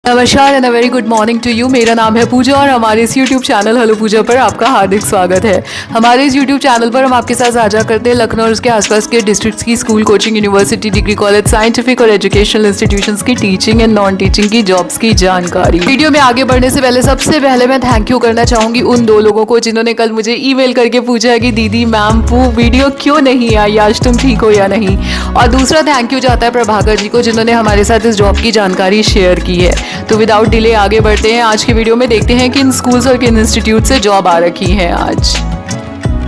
नमस्कार and very good morning to you. मेरा नाम है पूजा और हमारे इस यूट्यूब चैनल हेलो पूजा पर आपका हार्दिक स्वागत है। हमारे इस यूट्यूब चैनल पर हम आपके साथ साझा करते हैं लखनऊ और उसके आसपास के डिस्ट्रिक्ट्स की school, coaching, university, degree college, scientific और एजुकेशनल इंस्टीट्यूशंस की टीचिंग एंड नॉन टीचिंग की जॉब्स की जानकारी। वीडियो में आगे बढ़ने से पहले सबसे पहले मैं थैंक यू करना चाहूंगी उन दो लोगों को जिन्होंने कल मुझे ईमेल करके पूछा है कि दीदी मैम वो वीडियो क्यों नहीं आई, आज तुम ठीक हो या नहीं। और दूसरा थैंक यू जाता है प्रभाकर जी को जिन्होंने हमारे साथ इस जॉब की जानकारी शेयर की है। तो विदाउट डिले आगे बढ़ते हैं। आज की वीडियो में देखते हैं किन स्कूल्स और किन इंस्टीट्यूट से जॉब आ रखी है आज।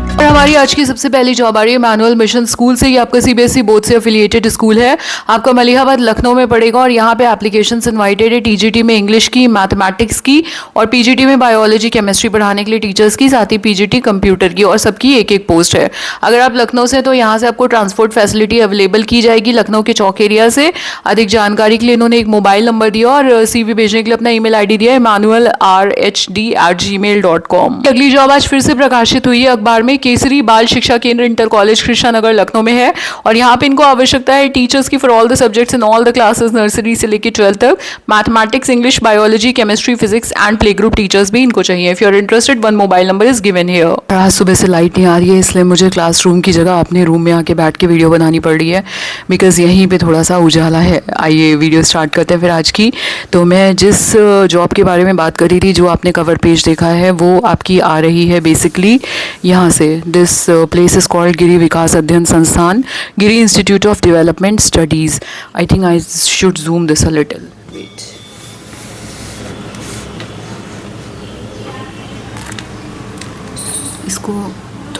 और हमारी आज की सबसे पहली जॉब आ रही है मैनुअल मिशन स्कूल से। ये आपका सीबीएसई बोर्ड से एफिलिएटेड स्कूल है, आपका मलिहाबाद लखनऊ में पड़ेगा। और यहाँ पे एप्लीकेशंस इनवाइटेड है टीजीटी में इंग्लिश की, मैथमेटिक्स की और पीजीटी में बायोलॉजी, केमिस्ट्री पढ़ाने के लिए टीचर्स की, साथ ही पीजीटी कंप्यूटर की, और सबकी एक एक पोस्ट है। अगर आप लखनऊ से तो यहाँ से आपको ट्रांसपोर्ट फैसिलिटी अवेलेबल की जाएगी लखनऊ के चौक एरिया से। अधिक जानकारी के लिए इन्होंने एक मोबाइल नंबर दिया और सीवी भेजने के लिए अपना ईमेल आईडी दिया है manualrhd@gmail.com। अगली जॉब आज फिर से प्रकाशित हुई है अखबार में। केसरी बाल शिक्षा केंद्र इंटर कॉलेज कृष्णानगर लखनऊ में है और यहाँ पे इनको आवश्यकता है टीचर्स की for all the subjects in all the classes, nursery से लेकर 12th तक। Mathematics, English, biology, chemistry, physics and play group teachers भी इनको चाहिए। If you are interested one mobile number is given here. आज सुबह से लाइट नहीं आ रही है इसलिए मुझे क्लासरूम की जगह अपने रूम में आके बैठ के वीडियो बनानी पड़ रही है बिकॉज यहीं पे थोड़ा सा उजाला है। आइए वीडियो स्टार्ट करते हैं फिर आज की। तो मैं जिस जॉब के बारे में बात कर रही थी, जो आपने कवर पेज देखा है, वो आपकी आ रही है बेसिकली यहाँ से। This place is called Giri Vikas Adhyan Sansthan, Giri Institute of Development Studies. I think I should zoom this a little. Wait. इसको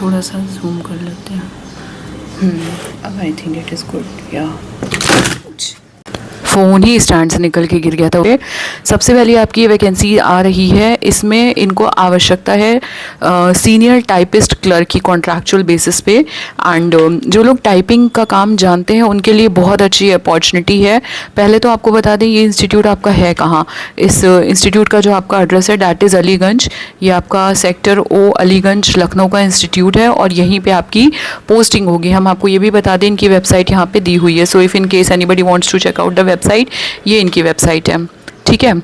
थोड़ा सा zoom कर लेते हैं। अब I think it is good. Yeah. Phone he stand से निकल के गिर गया था। सबसे पहले आपकी वैकेंसी आ रही है, इसमें इनको आवश्यकता है सीनियर टाइपिस्ट क्लर्क की कॉन्ट्रैक्चुअल बेसिस पे। एंड जो लोग टाइपिंग का काम जानते हैं उनके लिए बहुत अच्छी अपॉर्चुनिटी है। पहले तो आपको बता दें ये इंस्टीट्यूट आपका है कहाँ। इस इंस्टीट्यूट का जो आपका एड्रेस है डैट इज़ अलीगंज। ये आपका सेक्टर ओ अलीगंज लखनऊ का इंस्टीट्यूट है और यहीं पे आपकी पोस्टिंग होगी। हम आपको ये भी बता दें इनकी वेबसाइट यहाँ पे दी हुई है। So if in case anybody wants to check out the website, ये इनकी वेबसाइट है, ठीक है।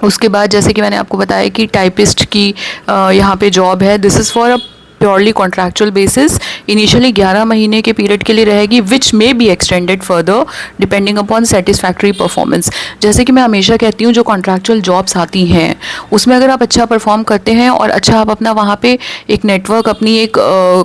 उसके बाद जैसे कि मैंने आपको बताया कि टाइपिस्ट की यहाँ पे जॉब है। This is for a purely contractual basis. Initially 11 महीने के पीरियड के लिए रहेगी, which may be extended further depending upon satisfactory performance. जैसे कि मैं हमेशा कहती हूँ जो कॉन्ट्रैक्चुअल जॉब्स आती हैं उसमें अगर आप अच्छा परफॉर्म करते हैं और अच्छा आप अपना वहाँ पे एक नेटवर्क, अपनी एक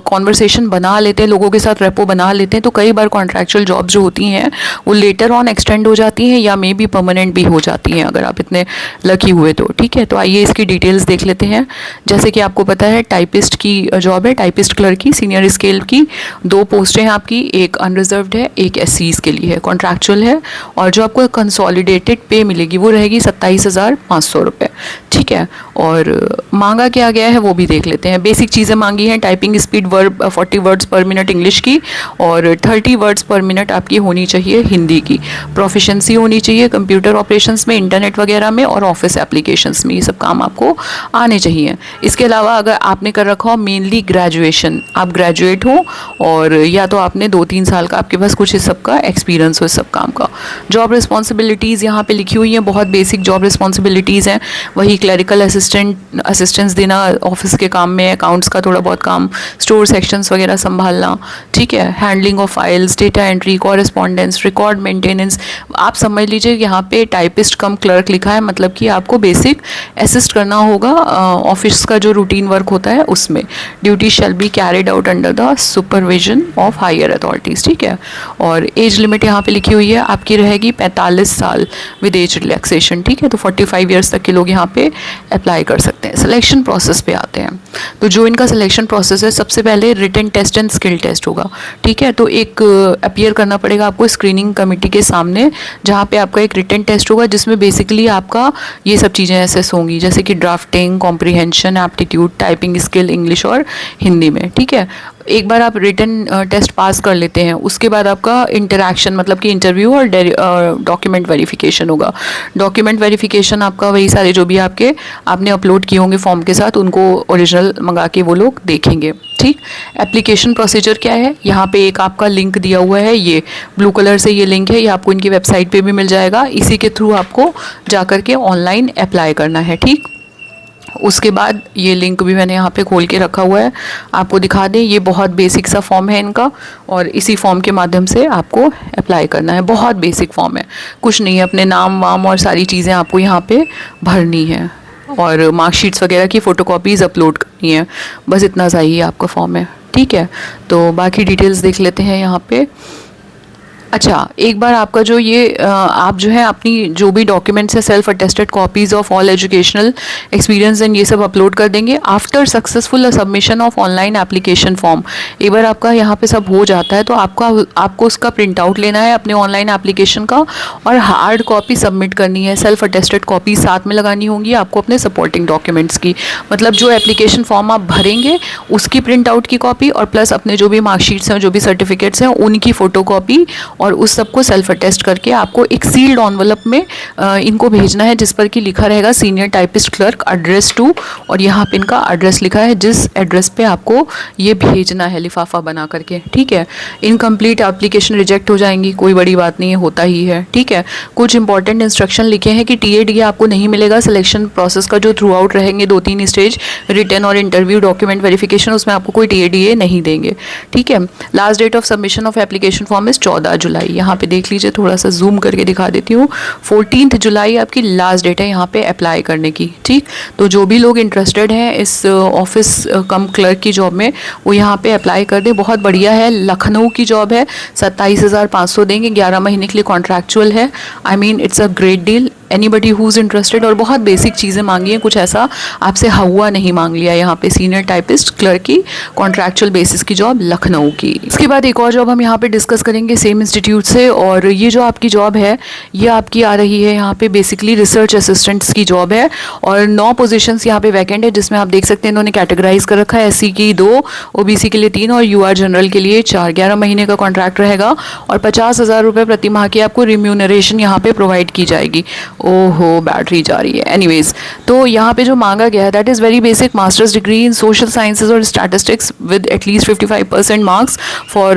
कॉन्वर्सेशन बना लेते हैं, लोगों के साथ रेपो बना लेते हैं, तो कई बार कॉन्ट्रैक्चुअल जॉब्स जो होती हैं वो लेटर ऑन एक्सटेंड हो जाती हैं या मे बी परमानेंट भी हो जाती हैं अगर आप इतने लकी हुए तो, ठीक है। तो आइए इसकी डिटेल्स देख लेते हैं। जैसे कि आपको पता है टाइपिस्ट की जॉब है, टाइपिस्ट क्लर्क की सीनियर स्केल की। 2 पोस्टें हैं आपकी, एक अनरिजर्व्ड है, एक एससीज के लिए है, कॉन्ट्रैक्चुअल है। और जो आपको कंसोलिडेटेड पे मिलेगी वो रहेगी 27,500 रुपये, ठीक है। और मांगा क्या गया है वो भी देख लेते हैं। बेसिक चीज़ें मांगी हैं, टाइपिंग स्पीड 40 वर्ड्स पर मिनट इंग्लिश की और 30 वर्ड्स पर मिनट आपकी होनी चाहिए हिंदी की। प्रोफिशेंसी होनी चाहिए कंप्यूटर ऑपरेशंस में, इंटरनेट वगैरह में और ऑफिस एप्लीकेशंस में। ये सब काम आपको आने चाहिए। इसके अलावा अगर आपने कर रखा हो मेनली ग्रेजुएशन, आप ग्रेजुएट हो और या तो आपने 2-3 साल का आपके पास कुछ इस सब का एक्सपीरियंस हो इस सब काम का। जॉब रिस्पॉन्सिबिलिटीज़ यहाँ पे लिखी हुई हैं, बहुत बेसिक जॉब रिस्पॉन्सिबिलिटीज़ हैं। वही क्लरिकल असिस्टेंस देना ऑफिस के काम में, अकाउंट्स का थोड़ा बहुत काम, स्टोर सेक्शंस वगैरह संभालना, ठीक है। Handling of files, data entry, correspondence, record maintenance. आप समझ लीजिए यहाँ पे टाइपिस्ट कम क्लर्क लिखा है, मतलब कि आपको बेसिक असिस्ट करना होगा ऑफिस का जो रूटीन वर्क होता है उसमें। Duty shall be carried out under the supervision of higher authorities, ठीक है। और एज लिमिट यहाँ पे लिखी हुई है आपकी रहेगी 45 साल विद एज रिलैक्सेशन, ठीक है। तो 45 ईयर्स तक के लोग यहाँ पे अप्लाई कर सकते हैं। सिलेक्शन प्रोसेस पे आते हैं। तो जो इनका सिलेक्शन प्रोसेस है, सबसे पहले written test and skill test होगा, ठीक है। तो एक अपीयर करना पड़ेगा आपको स्क्रीनिंग कमेटी के सामने, जहाँ पे आपका एक रिटन टेस्ट होगा जिसमें बेसिकली आपका ये सब चीज़ें एसेस होंगी, जैसे कि drafting, comprehension, aptitude, typing skill English और हिंदी में, ठीक है। एक बार आप रिटन टेस्ट पास कर लेते हैं, उसके बाद आपका इंटरैक्शन मतलब कि इंटरव्यू और डॉक्यूमेंट वेरिफिकेशन होगा। डॉक्यूमेंट वेरिफिकेशन आपका वही सारे जो भी आपने अपलोड किए होंगे फॉर्म के साथ, उनको ओरिजिनल मंगा के वो लोग देखेंगे। ठीक, एप्लीकेशन प्रोसीजर क्या है, यहाँ पे एक आपका लिंक दिया हुआ है, ये ब्लू कलर से ये लिंक है, ये आपको इनकी वेबसाइट पे भी मिल जाएगा। इसी के थ्रू आपको जा कर के ऑनलाइन अप्लाई करना है। ठीक, उसके बाद ये लिंक भी मैंने यहाँ पे खोल के रखा हुआ है, आपको दिखा दें। ये बहुत बेसिक सा फॉर्म है इनका, और इसी फॉर्म के माध्यम से आपको अप्लाई करना है। बहुत बेसिक फॉर्म है, कुछ नहीं है, अपने नाम वाम और सारी चीज़ें आपको यहाँ पे भरनी है, और मार्कशीट्स वगैरह की फ़ोटोकॉपीज़ अपलोड करनी है, बस इतना सा ही आपका फॉर्म है। ठीक है, तो बाकी डिटेल्स देख लेते हैं यहाँ पे। अच्छा, एक बार आपका जो ये आप जो है अपनी जो भी डॉक्यूमेंट्स है, self attested copies of all educational experience and ये सब अपलोड कर देंगे after successful submission of online application form. एक बार आपका यहाँ पे सब हो जाता है तो आपको उसका प्रिंट आउट लेना है अपने ऑनलाइन एप्लीकेशन का, और हार्ड कॉपी सबमिट करनी है। सेल्फ अटेस्टेड कॉपी साथ में लगानी होंगी आपको अपने सपोर्टिंग डॉक्यूमेंट्स की, मतलब जो एप्लीकेशन फॉर्म आप भरेंगे उसकी प्रिंट आउट की कॉपी, और प्लस अपने जो भी मार्कशीट्स हैं, जो भी सर्टिफिकेट्स हैं, उनकी फ़ोटो कॉपी, और उस सबको सेल्फ अटेस्ट करके आपको एक सील्ड एनवलप में इनको भेजना है, जिस पर कि लिखा रहेगा senior typist clerk address to, और यहाँ पे इनका एड्रेस लिखा है जिस एड्रेस पे आपको ये भेजना है लिफाफा बना करके। ठीक है, इनकम्प्लीट एप्लीकेशन रिजेक्ट हो जाएंगी, कोई बड़ी बात नहीं है, होता ही है। ठीक है, कुछ इंपॉर्टेंट इंस्ट्रक्शन लिखे हैं कि TADA आपको नहीं मिलेगा। सिलेक्शन प्रोसेस का जो थ्रू आउट रहेंगे 2-3 स्टेज, रिटन और इंटरव्यू, डॉक्यूमेंट वेरिफिकेशन, उसमें आपको कोई TADA नहीं देंगे। ठीक है, last date of submission of application form is 14 July. यहाँ पे देख लीजिए, थोड़ा सा जूम करके दिखा देती हूँ। 14 जुलाई आपकी लास्ट डेट है यहाँ पे अप्लाई करने की। ठीक, तो जो भी लोग इंटरेस्टेड हैं इस ऑफिस कम क्लर्क की जॉब में, वो यहाँ पे अप्लाई कर दें। बहुत बढ़िया है, लखनऊ की जॉब है, 27,500 देंगे, 11 महीने के लिए कॉन्ट्रैक्चुअल है। I mean it's a great deal, anybody who is interested. और बहुत बेसिक चीज़ें मांगी हैं, कुछ ऐसा आपसे हवा नहीं मांग लिया यहाँ पे। सीनियर टाइपिस्ट क्लर्क की कॉन्ट्रैक्चुअल बेसिस की जॉब लखनऊ की। इसके बाद एक और जॉब हम यहाँ पे डिस्कस करेंगे सेम इंस्टीट्यूट से, और ये जो आपकी जॉब है ये आपकी आ रही है यहाँ पे बेसिकली रिसर्च असिस्टेंट्स की जॉब है, और 9 पोजीशंस यहाँ पे वैकेंट है, जिसमें आप देख सकते हैं इन्होंने कैटेगराइज कर रखा है। SC की 2, OBC के लिए 3 और UR जनरल के लिए 4। 11 महीने का कॉन्ट्रैक्ट रहेगा, और 50,000 रुपये प्रति माह की आपको रिम्यूनरेशन यहाँ पे प्रोवाइड की जाएगी। ओहो, बैटरी जा रही है। एनीवेज, तो यहाँ पे जो मांगा गया है that is very basic, masters degree in social sciences और statistics with at least 55% marks for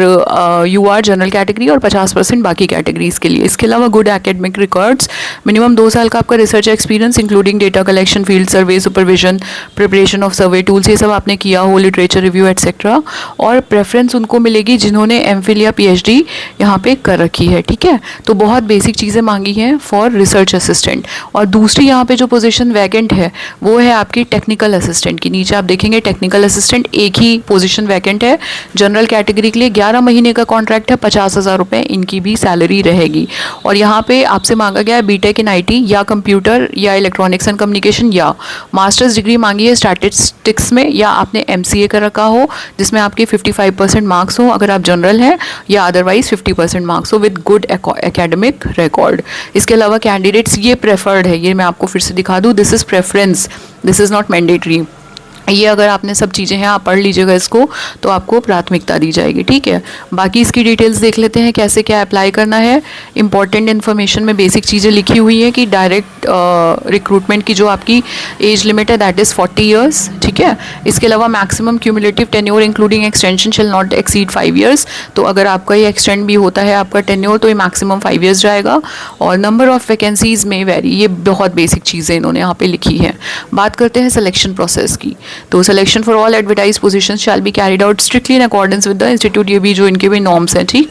UR general category, और 50% बाकी कैटेगरीज के लिए। इसके अलावा गुड एकेडमिक रिकॉर्ड्स, मिनिमम 2 साल का आपका research experience including data collection, field survey, supervision, preparation of survey tools, ये सब आपने किया हो, लिटरेचर रिव्यू एटसेट्रा। और प्रेफरेंस उनको मिलेगी जिन्होंने MPhil या PhD यहाँ पे कर रखी है। ठीक है, तो बहुत बेसिक चीज़ें मांगी हैं फॉर रिसर्च असिस्टेंट। और दूसरी यहाँ पे जो पोजीशन वैकेंट है वो है आपकी टेक्निकल असिस्टेंट की। नीचे आप देखेंगे टेक्निकल असिस्टेंट, एक ही पोजीशन वैकेंट है जनरल कैटेगरी के लिए। 11 महीने का कॉन्ट्रैक्ट है, 50,000 रुपये इनकी भी सैलरी रहेगी। और यहाँ पे आपसे मांगा गया है BTech इन IT या कंप्यूटर या इलेक्ट्रॉनिक्स एंड कम्युनिकेशन, या मास्टर्स डिग्री मांगी है स्टैटिस्टिक्स में, या आपने MCA कर रखा हो जिसमें आपके 55% मार्क्स हो अगर आप जनरल हैं, या अदरवाइज 50% मार्क्स हो विद गुड एकेडमिक रिकॉर्ड। इसके अलावा कैंडिडेट्स, ये प्रेफर्ड है, ये मैं आपको फिर से दिखा दूँ, this is preference, this is not mandatory. ये अगर आपने सब चीज़ें हैं आप पढ़ लीजिएगा इसको, तो आपको प्राथमिकता दी जाएगी। ठीक है, बाकी इसकी डिटेल्स देख लेते हैं कैसे क्या अप्लाई करना है। इंपॉर्टेंट इन्फॉर्मेशन में बेसिक चीज़ें लिखी हुई है कि डायरेक्ट रिक्रूटमेंट की जो आपकी एज लिमिट है दैट इज़ 40 ईयर्स। ठीक है, इसके अलावा maximum cumulative tenure including extension shall not exceed 5 years. तो अगर आपका ये एक्सटेंड भी होता है आपका टेन्योर, तो ये मैक्सिमम 5 ईयर्स जाएगा। और नंबर ऑफ वैकेंसीज में वेरी, ये बहुत बेसिक चीज़ें इन्होंने यहाँ पे लिखी है। बात करते हैं सिलेक्शन प्रोसेस की, तो selection for all advertise positions shell be carried out strictly in accordance with the institute, ये भी जो इनके भी नॉर्म्स हैं। ठीक,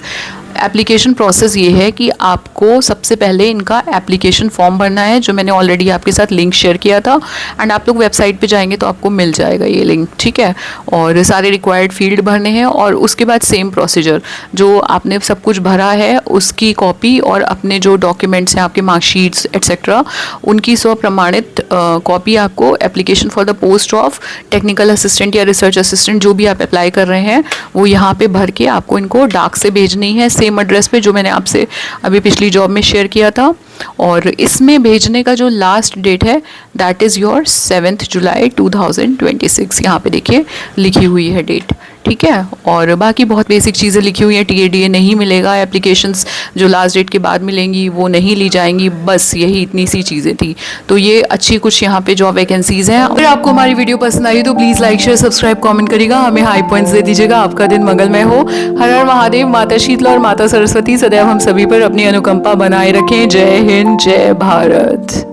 एप्लीकेशन प्रोसेस ये है कि आपको सबसे पहले इनका एप्लीकेशन फॉर्म भरना है, जो मैंने ऑलरेडी आपके साथ लिंक शेयर किया था, एंड आप लोग वेबसाइट पे जाएंगे तो आपको मिल जाएगा ये लिंक। ठीक है, और सारे रिक्वायर्ड फील्ड भरने हैं, और उसके बाद सेम प्रोसीजर, जो आपने सब कुछ भरा है उसकी कॉपी और अपने जो डॉक्यूमेंट्स हैं आपके मार्कशीट्स एट्सेट्रा, उनकी स्वप्रमाणित कॉपी आपको application for the post of technical assistant या रिसर्च असिस्टेंट जो भी आप अप्लाई कर रहे हैं वो यहाँ पे भर के आपको इनको डाक से भेजनी है, सेम एड्रेस पे जो मैंने आपसे अभी पिछली जॉब में शेयर किया था। और इसमें भेजने का जो लास्ट डेट है दैट इज़ योर 7 जुलाई 2026। यहाँ पे देखिए लिखी हुई है डेट। ठीक है। और बाकी बहुत बेसिक चीज़ें लिखी हुई हैं, टीएडीए नहीं मिलेगा, एप्लीकेशंस जो लास्ट डेट के बाद मिलेंगी वो नहीं ली जाएंगी, बस यही इतनी सी चीज़ें थी। तो ये अच्छी कुछ यहाँ पे जॉब वैकेंसीज़ हैं। अगर आपको हमारी वीडियो पसंद आई तो please like share subscribe comment करिएगा, हमें हाई पॉइंट्स दे दीजिएगा। आपका दिन मंगलमय हो। हर हर महादेव। माता शीतला और माता सरस्वती सदैव हम सभी पर अपनी अनुकंपा बनाए रखें। जय हिंद, जय भारत।